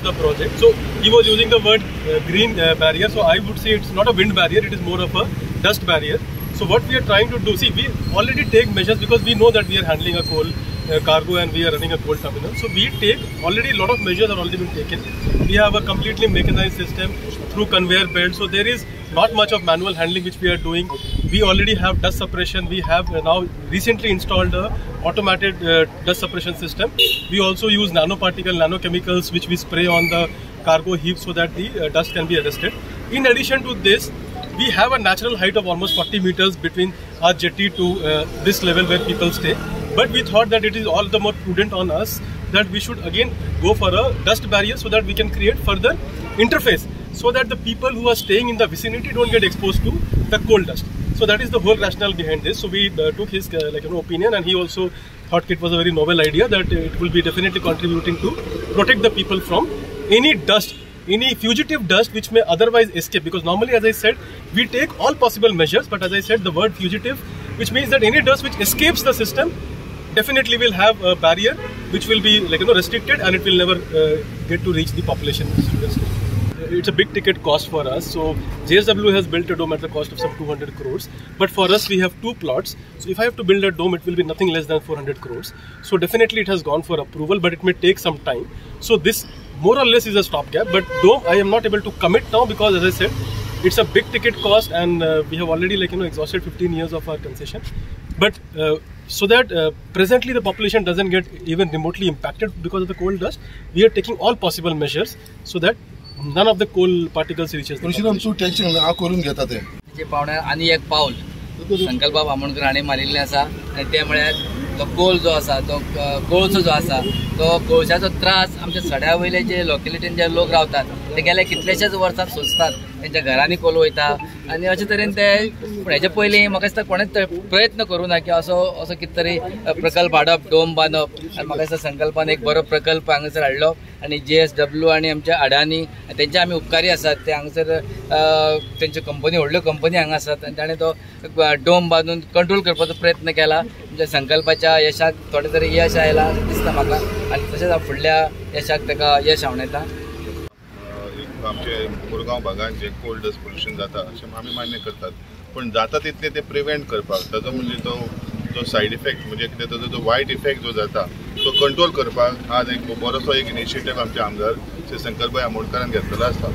the project. So he was using the word green barrier. So I would say it's not a wind barrier, it is more of a dust barrier. So what we are trying to do, see, we already take measures because we know that we are handling a coal cargo and we are running a coal terminal. So we take already a lot of measures are already been taken. We have a completely mechanized system through conveyor belt. So there is not much of manual handling which we are doing. We already have dust suppression. We have now recently installed a automated dust suppression system. We also use nanochemicals which we spray on the cargo heap so that the dust can be arrested. In addition to this, we have a natural height of almost 40 meters between our jetty to this level where people stay. But we thought that it is all the more prudent on us that we should again go for a dust barrier so that we can create further interface so that the people who are staying in the vicinity don't get exposed to the coal dust. So that is the whole rationale behind this. So we took his opinion, and he also thought it was a very novel idea that it will be definitely contributing to protect the people from any dust, any fugitive dust which may otherwise escape. Because normally, as I said, we take all possible measures, but as I said, the word fugitive, which means that any dust which escapes the system definitely will have a barrier which will be restricted, and it will never get to reach the population. It's a big ticket cost for us. So JSW has built a dome at the cost of some 200 crores. But for us, we have 2 plots. So if I have to build a dome, it will be nothing less than 400 crores. So definitely it has gone for approval, but it may take some time. So this more or less is a stopgap. But dome, I am not able to commit now because, as I said, it's a big ticket cost, and we have already exhausted 15 years of our concession. But so that presently the population doesn't get even remotely impacted because of the coal dust, we are taking all possible measures so that none of the coal particles reaches the population. आणि एक पाऊल संकल्प बामणकर हाणें मारिल्लें आसा, आनी ते म्हळ्यार तो कोल जो आसा, तो कोळसो जो आसा, तो कोळशाचो त्रास आमच्या सड्या वयले जे लोकेलिटीन जे लोक रावतात ते गेल्या कितलेशेच वर्सां सोंसतात, तेंच्या घरांनी कोल वयता, आनी अशे तरेन ते हेजे पयलीं म्हाका दिसता कोणेच प्रयत्न करूं ना की असो कितें तरी प्रकल्प हाडप, डोम बांदप. आनी म्हाका दिसता संकल्पान एक बरो प्रकल्प हांगासर हाडलो, आनी JSW आनी आमच्या अडानी तेंचे आमी उपकारी आसात. ते हांगासर तेंच्यो कंपनी व्हडल्यो कंपनी हांगा आसात, आनी ताणें तो डोम बांदून कंट्रोल करपाचो प्रयत्न केला. म्हणजे संकल्पाच्या यशाक थोडे तरी यश आयला दिसता म्हाका, आनी तशेंच फुडल्या यशाक ताका यश हांव येता. आमचे मुरगांव भागात जे कोल डस्ट पोल्युशन जाता अशें आमी मान्य करतात, पण जाता तितले ते प्रिवेंट करपाक, ताजो म्हणजे तो सायड इफेक्ट म्हणजे कितें ताजो जो वायट इफेक्ट जो जाता तो कंट्रोल करपाक आज एक बरोसो एक इनिशिएटीव आमचे आमदार श्री शंकरभाई आमोणकरान घेतलेलो आसा.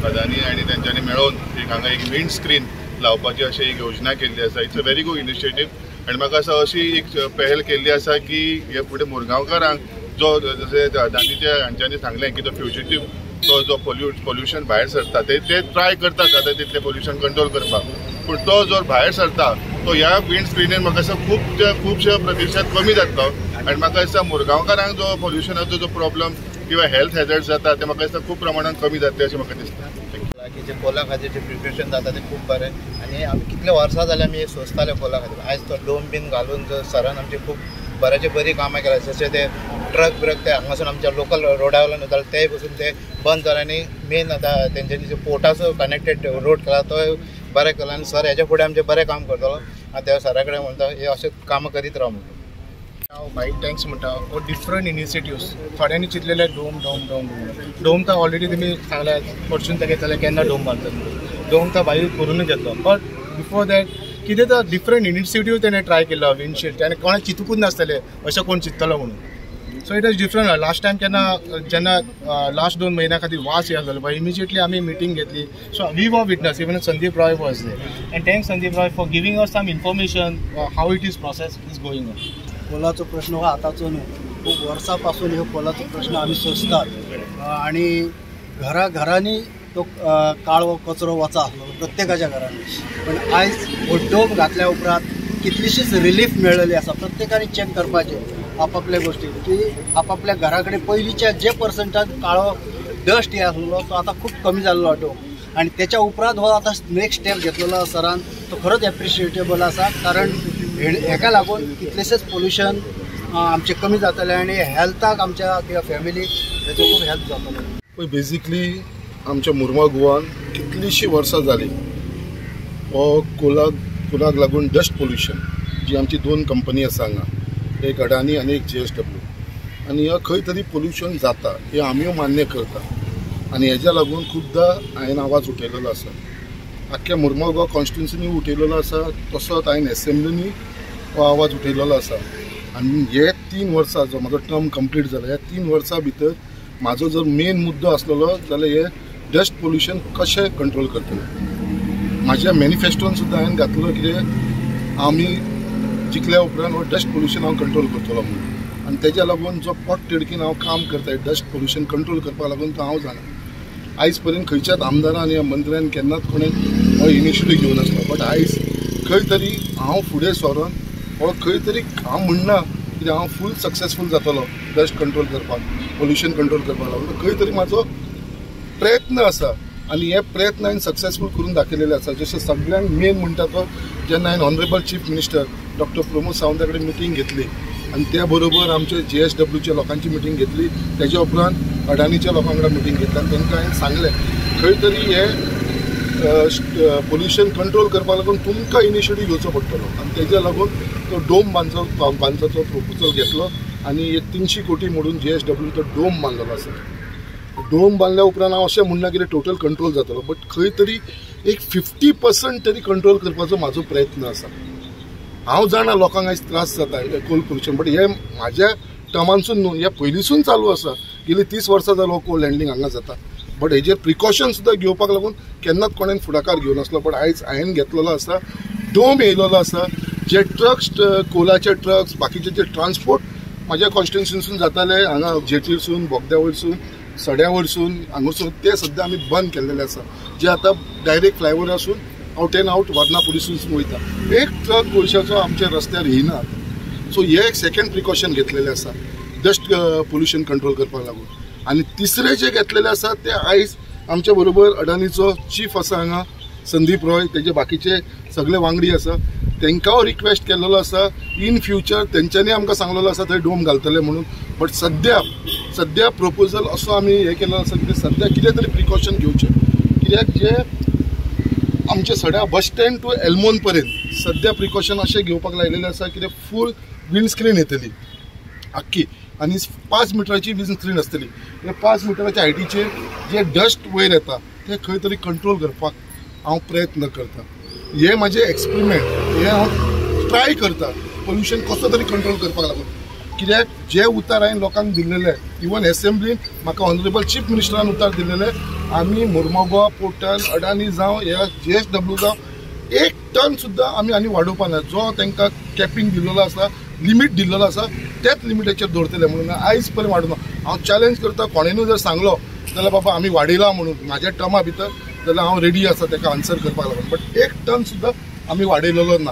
अदानी आनी तेंच्यांनी मेळून एक हांगा एक विंड स्क्रीन लावपाची अशी एक योजना केल्ली आसा. It's a very good initiative, आनी म्हाका असं अशी एक पहल केल्ली आसा की हे फुडें मुरगांवकारांक जो जशें अदानीच्या हांच्यांनी सांगलें की तो फ्युजिटीव तो जो पोल्युशन भायर सरता ते ट्राय करतात जाता तितले पोल्युशन कंट्रोल करपाक, पूण तो जर भायर सरता तो ह्या विंड स्क्रीनीन म्हाका दिसता खुबशे प्रतिशत कमी जातलो. आनी म्हाका दिसता मुरगांवकारांक जो पोल्युशनाचो जो प्रॉब्लम किंवा हेल्थ हॅझर्ड जाता ते म्हाका दिसता खूब प्रमाणात कमी जातले अशें म्हाका दिसता. की जे कोला खातीर जे प्रिपरेशन जाता ते खूब बरें, आनी आमी कितले वर्सां जाल्यार आमी सोंसताले कोला खातीर. आयज तो डोम बीन घालून सरान आमची खूब बऱ्याचे बरी कामां केल्या. जशें ते ट्रक ब्रक ते हांगासून आमच्या लोकल रोडा वयल्यान वताले ते पसून ते बंद जाला, आनी मेन आतां तेंच्यांनी जो पोर्टाचो कनेक्टेड रोड केला तो बरें केला. आनी सर हेच्या फुडें आमचें बरें काम करतलो. आनी त्या सरा कडेन म्हणटा हे अशें कामां करीत राव म्हणटा. हांव बाईक टँक्स म्हणटा वो डिफरंट इनिशिएटिव्स थोड्यांनी चिंतलेले डोम तर ऑलरेडी तुमी सांगल्या परसून ते घेतले केन्ना डोम बांदतले, डोम तर भायर करूनच घेतलो. बट बिफोर दॅट कितें तर डिफरंट इनिशिएटीव तेणें ट्राय केलो विंडशील्ड, आनी कोणा चिंतूकूच नासतलें अशें कोण चिंतलो म्हणून. So it is different. Last time जेन्ना लास्ट 2 म्हयन्या खातीर वास येयलो जालो पळय, इमिजिएटली आमी मिटींग घेतली. So we were witness, even Sandeep Roy was there, and thanks Sandeep Roy for giving us some information how it is process is going on. कोलाचो प्रश्न हो आतांचो न्हू, खूब वर्सां पासून ह्यो कोलाचो प्रश्न आमी सोंसतात, आनी घरांनी तो काळो कचरो वचा आसलो प्रत्येकाच्या घरांनी. पण आयज हो डोम घातल्या उपरांत कितलीशीच रिलीफ मेळ्ळेली आसा. प्रत्येकाने चॅक करपाचें आपापल्या गोष्टी की आपापल्या घरा कडेन पयलींच्या जे पर्संटान काळो डस्ट हे आसलो तो आतां खूब कमी जाल्लो डोम, आनी तेच्या उपरांत हो आतां नेक्स्ट स्टेप घेतलेलो सरान तो खरोच एप्रिशिएटेबल आसा. कारण हेका लागून कितलेशेच पोल्युशन आमचे कमी जातले, आनी हेल्थाक आमच्या किंवा फॅमिलीक हेचो खूब हेल्प जातलो. बेजिकली आमच्या मुरगांव गोवान कितलीशीं वर्सां जालीं हो कोलाक लागून डस्ट पोल्युशन जी आमची 2 कंपनी आसा हांगा, एक अडानी आनी एक JSW, आनी ह्या खंय तरी पोल्युशन जाता हे आमी मान्य करता. आनी हेज्या लागून खुबदां हांवें आवाज उठयलेलो आसा. आख्ख्या मुर्मुगांव कॉन्स्टिट्युन्सीनी उठयलेलो आसा, तसोच हांवें एसेंब्लीनी हो आवाज उठयलेलो आसा. आनी हे 3 वर्सां जो म्हाजो टर्म कंप्लीट जाला, ह्या 3 वर्सां भितर म्हाजो जर मेन मुद्दो आसलेलो जाल्यार हे डस्ट पोल्युशन कशें कंट्रोल करतले. म्हाज्या मॅनिफेस्टोन सुद्दां हांवें घातलो कितें आमी जिखल्या उपरांत हो डस्ट पोल्युशन हांव कंट्रोल करतलो म्हणून. आनी तेज्या लागून जो पोट तिडकीन हांव काम करता डस्ट पोल्युशन कंट्रोल करपा लागून तो हांव जाणा. आयज पर्यंत खंयच्याच आमदारान या मंत्र्यान केन्नाच कोणें हो इनिशिएटीव घेवन आसलो. बट आयज खंय तरी हांव फुडें सरोन हो खंय तरी हांव म्हणना कित्याक हांव फूल सक्सेसफूल जातलो डस्ट कंट्रोल करपाक, पोल्युशन कंट्रोल करपाक लागून. खंय तरी म्हाजो प्रयत्न आसा आनी हे प्रयत्न हांवें सक्सेसफूल करून दाखयलेले आसा. जशें सगळ्यांक मेन म्हणटा तो जेन्ना हांवें honourable chief minister doctor Pramod सावंता कडेन मिटींग घेतली आनी त्या बरोबर आमचे JSWच्या लोकांची मिटींग घेतली, तेज्या उपरांत अडानीच्या लोकां वांगडा मिटींग घेतली आनी तांकां हांवें सांगलें खंय तरी हे पोल्युशन कंट्रोल करपा लागून तुमकां इनिशिएटीव घेवचो पडटलो. आनी तेज्या लागून तो डोम बांदपाचो प्रपोजल घेतलो आनी 300 कोटी मोडून JSW तो डोम बांदलेलो आसा. डोम बांदल्या उपरांत हांव अशें म्हणना की टोटल कंट्रोल जातलो, बट खंय तरी एक 50% तरी कंट्रोल करपाचो म्हाजो प्रयत्न आसा. हांव जाणा लोकांक आयज त्रास जाता कोल पोल्युशन, बट हे म्हाज्या टर्मानसून न्हू, हे पयलींसून चालू आसा. गेली 30 वर्सां जालो कोल हँडलिंग हांगा जाता. बट हेजेर प्रिकॉशन सुद्दां घेवपाक लागून केन्नाच कोणें फुडाकार घेवन आसलो. बट आयज हांवें घेतलेलो आसा, डोम येयलेलो आसा. जे ट्रक्स, कोलाचे ट्रक्स, बाकीचे जे ट्रान्सपोर्ट म्हाज्या कॉन्स्टिट्युन्सीसून जाताले हांगा जेटीरसून, बोगद्या वयरसून, सड्या वयरसून, हांगासून, ते सद्या आमी बंद केल्लेले आसा. जे आतां डायरेक्ट फ्लायओवरासून आउट एंड आउट वर्ना पुलिसून वयता. एक ट्रक गोंयच्याचो आमच्या रस्त्यार येयना. सो हे एक सेकंड प्रिकॉशन घेतलेले आसा डस्ट पोल्युशन कंट्रोल करपाक लागून. आनी तिसरे जे घेतलेले आसा ते आयज आमच्या बरोबर अडानीचो चीफ आसा हांगा संदीप रॉय, तेजे बाकीचे सगळे वांगडी आसा. तांकां रिक्वेस्ट केल्लो आसा इन फ्युचर तेंच्यांनी आमकां सांगलेलो आसा थंय डोम घालतले म्हणून. बट सद्या प्रपोजल असो आमी हे केल्लो आसा की सद्या कितें तरी प्रिकॉशन घेवचें. कित्याक जे आमचे सड्या बस स्टँड टू एल्मोन पर्यंत सद्या प्रिकॉशन अशें घेवपाक लायलेलें आसा की फूल विंडस्क्रीन येतली आख्खी आनी 5 मिटराची विंडस्क्रीन आसतली. हे 5 मिटराच्या हायटीचेर जे डस्ट वयर येता ते खंय तरी कंट्रोल करपाक हांव प्रयत्न करता. हे म्हाजे एक्सपेरिमेंट, हे हांव ट्राय करता पोल्युशन कसो तरी कंट्रोल करपाक लागून. कित्याक जे उतार हांवें लोकांक दिल्लेले, इवन एसेंब्लीन म्हाका ऑनरेबल चीफ मिनिस्टरान उतार दिल्लेले, आमी मुर्मुगांव पोर्टान अडानी जावं या JSW जावं 1 टन सुद्दां आमी आनी वाडोवपा ना. जो तांकां कॅपिंग दिल्लो आसा, लिमीट दिल्लो आसा, त्याच लिमिटेचेर दवरतले म्हणून आयज पर्यंत वाडोवना. हांव चॅलेंज करता, कोणेनूय जर सांगलो जाल्यार बाबा आमी वाडयला म्हणून म्हाज्या टर्मा भितर, जाल्यार हांव रेडी आसा ताका आन्सर करपाक लागून. बट 1 टन सुद्दां आमी वाडयलेलो ना.